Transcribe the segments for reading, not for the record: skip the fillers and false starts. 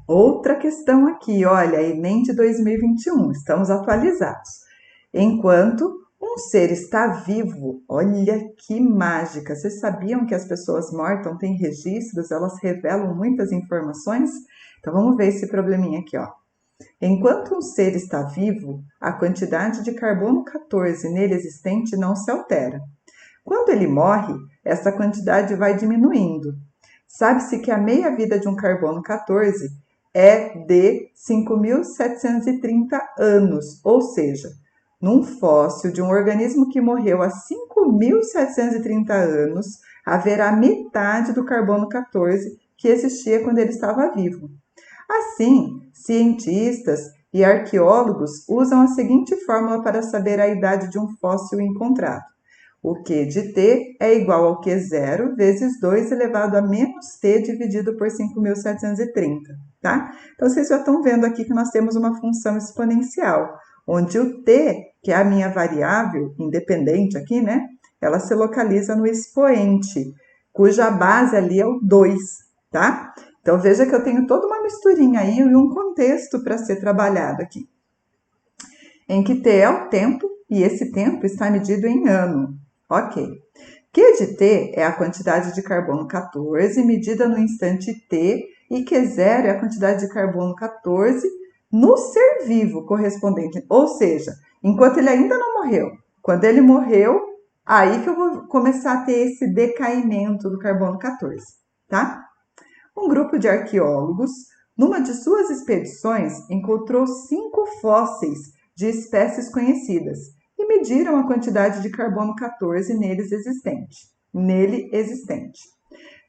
Outra questão aqui, olha, Enem de 2021, estamos atualizados. Enquanto um ser está vivo, olha que mágica! Vocês sabiam que as pessoas mortas têm registros, elas revelam muitas informações? Então vamos ver esse probleminha aqui, ó. Enquanto um ser está vivo, a quantidade de carbono 14 nele existente não se altera. Quando ele morre, essa quantidade vai diminuindo. Sabe-se que a meia-vida de um carbono 14 é de 5.730 anos, ou seja, num fóssil de um organismo que morreu há 5.730 anos, haverá metade do carbono 14 que existia quando ele estava vivo. Assim, cientistas e arqueólogos usam a seguinte fórmula para saber a idade de um fóssil encontrado. O Q de T é igual ao Q0 vezes 2 elevado a menos T dividido por 5.730, tá? Então, vocês já estão vendo aqui que nós temos uma função exponencial, onde o T, que é a minha variável independente aqui, né? Ela se localiza no expoente, cuja base ali é o 2, tá? Então, veja que eu tenho toda uma misturinha aí e um contexto para ser trabalhado aqui. Em que T é o tempo e esse tempo está medido em ano. Ok. Q de T é a quantidade de carbono 14 medida no instante T e Q0 é a quantidade de carbono 14 no ser vivo correspondente. Ou seja, enquanto ele ainda não morreu. Quando ele morreu, aí que eu vou começar a ter esse decaimento do carbono 14, tá? Um grupo de arqueólogos, numa de suas expedições, encontrou 5 fósseis de espécies conhecidas e mediram a quantidade de carbono 14 nele existente.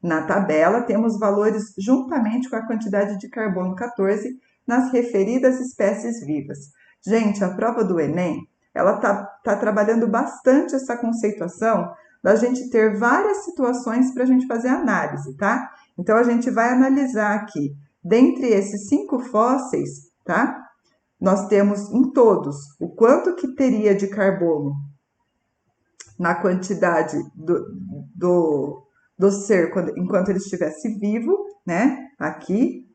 Na tabela, temos valores juntamente com a quantidade de carbono 14 nas referidas espécies vivas. Gente, a prova do Enem, ela tá trabalhando bastante essa conceituação da gente ter várias situações para a gente fazer análise, tá? Então, a gente vai analisar aqui, dentre esses 5 fósseis, tá? Nós temos em todos o quanto que teria de carbono na quantidade do ser enquanto ele estivesse vivo, né? Aqui,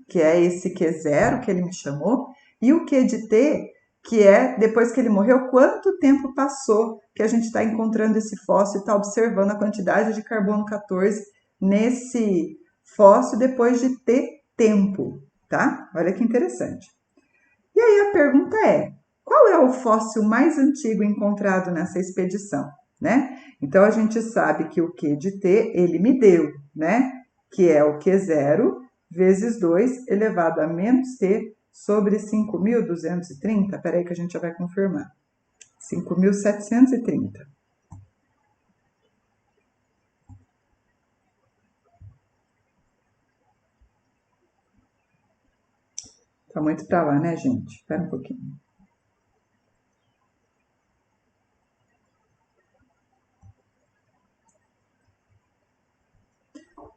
que é esse Q0 que ele me chamou, e o Q de T, que é depois que ele morreu, quanto tempo passou que a gente está encontrando esse fóssil e está observando a quantidade de carbono 14 nesse fóssil depois de ter tempo, tá? Olha que interessante. E aí a pergunta é, qual é o fóssil mais antigo encontrado nessa expedição, né? Então, a gente sabe que o Q de T, ele me deu, né? Que é o Q0 vezes 2 elevado a menos T sobre 5.230. Peraí que a gente já vai confirmar. 5.730. Tá muito para lá, né, gente? Espera um pouquinho.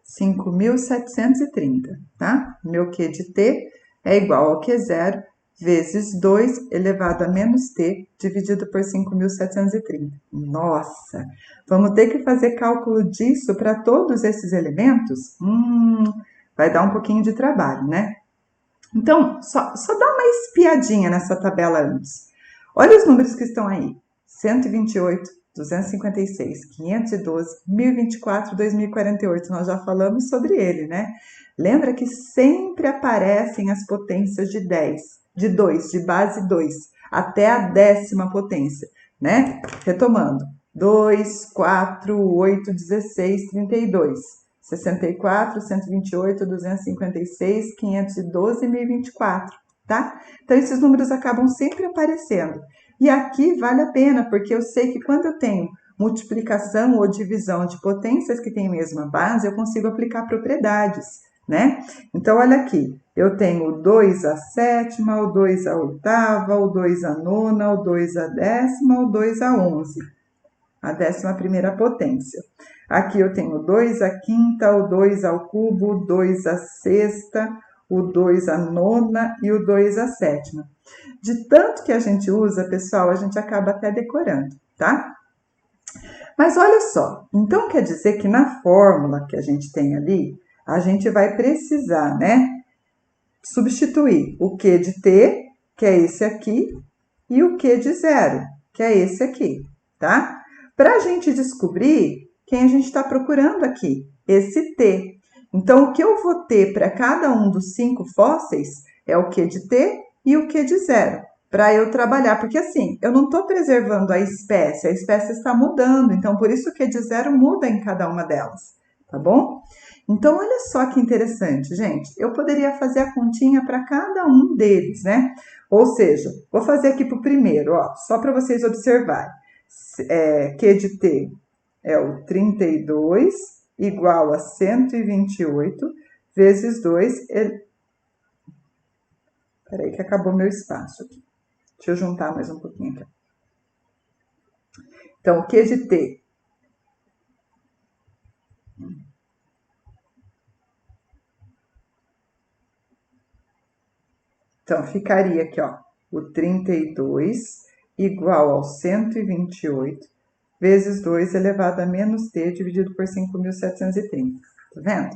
(5.730), tá? Meu Q de T é igual ao Q0 vezes 2 elevado a menos T dividido por 5.730. Nossa! Vamos ter que fazer cálculo disso para todos esses elementos? Vai dar um pouquinho de trabalho, né? Então, só dá uma espiadinha nessa tabela antes. Olha os números que estão aí. 128, 256, 512, 1024, 2048. Nós já falamos sobre ele, né? Lembra que sempre aparecem as potências de 10, de 2, de base 2, até a 10ª potência, né? Retomando. 2, 4, 8, 16, 32. 64, 128, 256, 512 e 1024, tá? Então, esses números acabam sempre aparecendo. E aqui vale a pena, porque eu sei que quando eu tenho multiplicação ou divisão de potências que têm a mesma base, eu consigo aplicar propriedades, né? Então, olha aqui, eu tenho o 2 à sétima, o 2 à oitava, o 2 à nona, o 2 à décima, o 2 à 11, a 11ª potência. Aqui eu tenho o 2 à quinta, o 2 ao cubo, o 2 à sexta, o 2 à nona e o 2 à sétima. De tanto que a gente usa, pessoal, a gente acaba até decorando, tá? Mas olha só, quer dizer que na fórmula que a gente tem ali, a gente vai precisar, né, substituir o Q de T, que é esse aqui, e o Q de 0, que é esse aqui, tá? Para a gente descobrir quem a gente está procurando aqui, esse T. Então, o que eu vou ter para cada um dos 5 fósseis é o Q de T e o Q de 0, para eu trabalhar, porque assim, eu não estou preservando a espécie está mudando, então por isso o Q de 0 muda em cada uma delas, tá bom? Então, olha só que interessante, gente. Eu poderia fazer a continha para cada um deles, né? Ou seja, vou fazer aqui para o primeiro, ó, só para vocês observarem. Q de T é o 32 igual a 128 vezes 2. Peraí que acabou meu espaço aqui. Deixa eu juntar mais um pouquinho aqui. Então, o Q de T então, ficaria aqui, ó, o 32 igual ao 128 vezes 2 elevado a menos t dividido por 5.730. Tá vendo?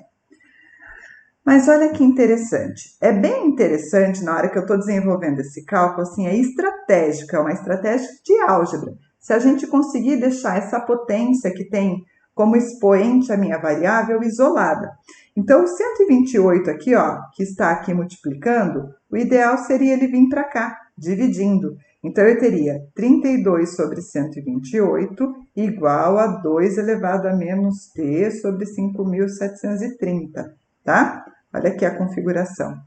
Mas olha que interessante. É bem interessante na hora que eu estou desenvolvendo esse cálculo, assim, é estratégico, é uma estratégia de álgebra. Se a gente conseguir deixar essa potência que tem como expoente a minha variável isolada. Então, o 128 aqui, ó, que está aqui multiplicando, o ideal seria ele vir para cá, dividindo. Então, eu teria 32 sobre 128 igual a 2 elevado a menos t sobre 5.730, tá? Olha aqui a configuração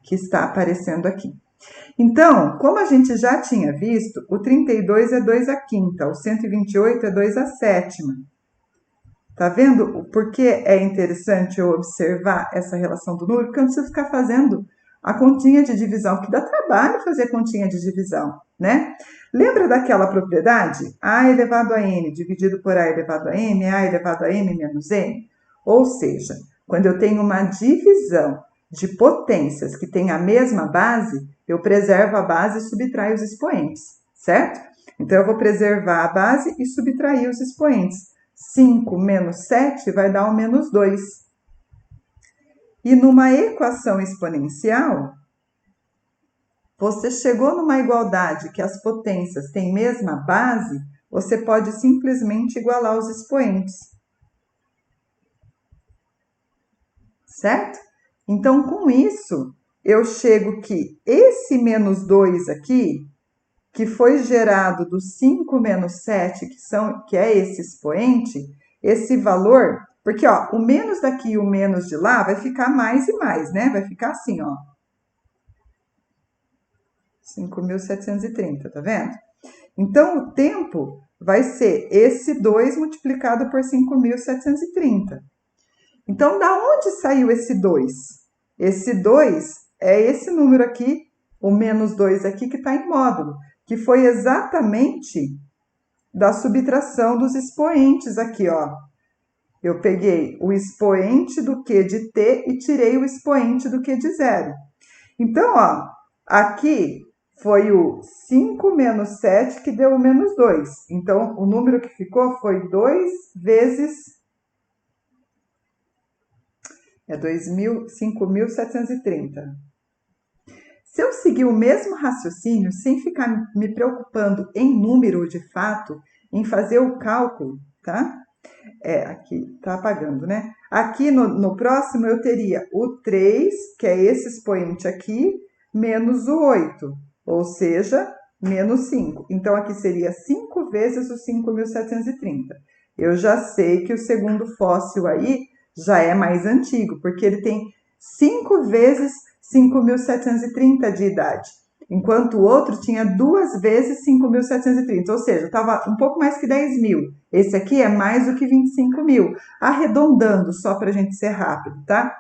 que está aparecendo aqui. Então, como a gente já tinha visto, o 32 é 2 à quinta, o 128 é 2 à sétima. Tá vendo por que é interessante eu observar essa relação do número? Porque eu não preciso ficar fazendo a continha de divisão, que dá trabalho fazer continha de divisão, né? Lembra daquela propriedade? A elevado a n dividido por a elevado a m, a elevado a m menos n? Ou seja, quando eu tenho uma divisão de potências que tem a mesma base, eu preservo a base e subtraio os expoentes, certo? Então, eu vou preservar a base e subtrair os expoentes. 5 menos 7 vai dar o menos 2. E numa equação exponencial, você chegou numa igualdade que as potências têm mesma base, você pode simplesmente igualar os expoentes. Certo? Então, com isso, eu chego que esse menos 2 aqui, que foi gerado do 5 menos 7, que é esse expoente, esse valor, porque ó, o menos daqui e o menos de lá vai ficar mais e mais, né? Vai ficar assim, ó. 5.730, tá vendo? Então, o tempo vai ser esse 2 multiplicado por 5.730. Então, da onde saiu esse 2? Esse 2 é esse número aqui, o menos 2 aqui, que está em módulo, que foi exatamente da subtração dos expoentes aqui, ó. Eu peguei o expoente do Q de T e tirei o expoente do Q de 0. Então, ó, aqui foi o 5 menos 7 que deu o menos 2. Então, o número que ficou foi 2 vezes... 5.730. Se eu seguir o mesmo raciocínio, sem ficar me preocupando em número de fato, em fazer o cálculo, tá? Aqui tá apagando, né? Aqui no próximo eu teria o 3, que é esse expoente aqui, menos o 8, ou seja, menos 5. Então, aqui seria 5 vezes os 5.730. Eu já sei que o segundo fóssil aí já é mais antigo, porque ele tem 5 vezes 5.730 de idade, enquanto o outro tinha 2 vezes 5.730, ou seja, estava um pouco mais que 10 mil. Esse aqui é mais do que 25 mil, arredondando só para a gente ser rápido, tá?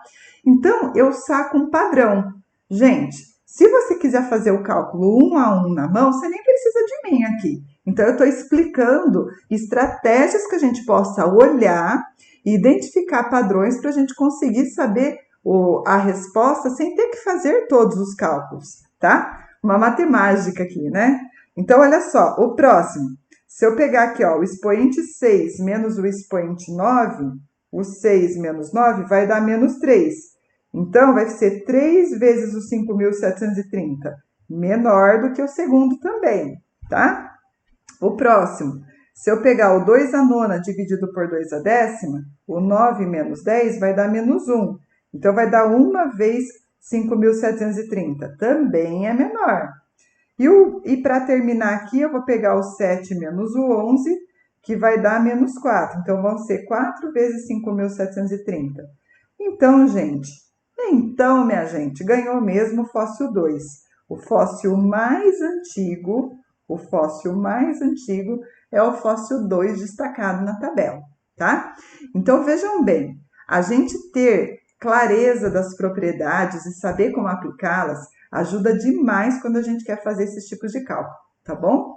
Então, eu saco um padrão. Gente, se você quiser fazer o cálculo 1 a 1 na mão, você nem precisa de mim aqui. Então, eu estou explicando estratégias que a gente possa olhar e identificar padrões para a gente conseguir saber a resposta sem ter que fazer todos os cálculos, tá? Uma matemática aqui, né? Então, olha só, o próximo. Se eu pegar aqui, ó, o expoente 6 menos o expoente 9, o 6 menos 9 vai dar menos 3. Então, vai ser 3 vezes o 5.730, menor do que o segundo também, tá? O próximo, se eu pegar o 2 a nona dividido por 2 a décima, o 9 menos 10 vai dar menos 1. Então, vai dar 1 vez 5.730, também é menor. E para terminar aqui, eu vou pegar o 7 menos o 11, que vai dar menos 4. Então, vão ser 4 vezes 5.730. Então, minha gente, ganhou mesmo o fóssil 2. O fóssil mais antigo é o fóssil 2 destacado na tabela, tá? Então, vejam bem, a gente ter clareza das propriedades e saber como aplicá-las ajuda demais quando a gente quer fazer esses tipos de cálculo, tá bom?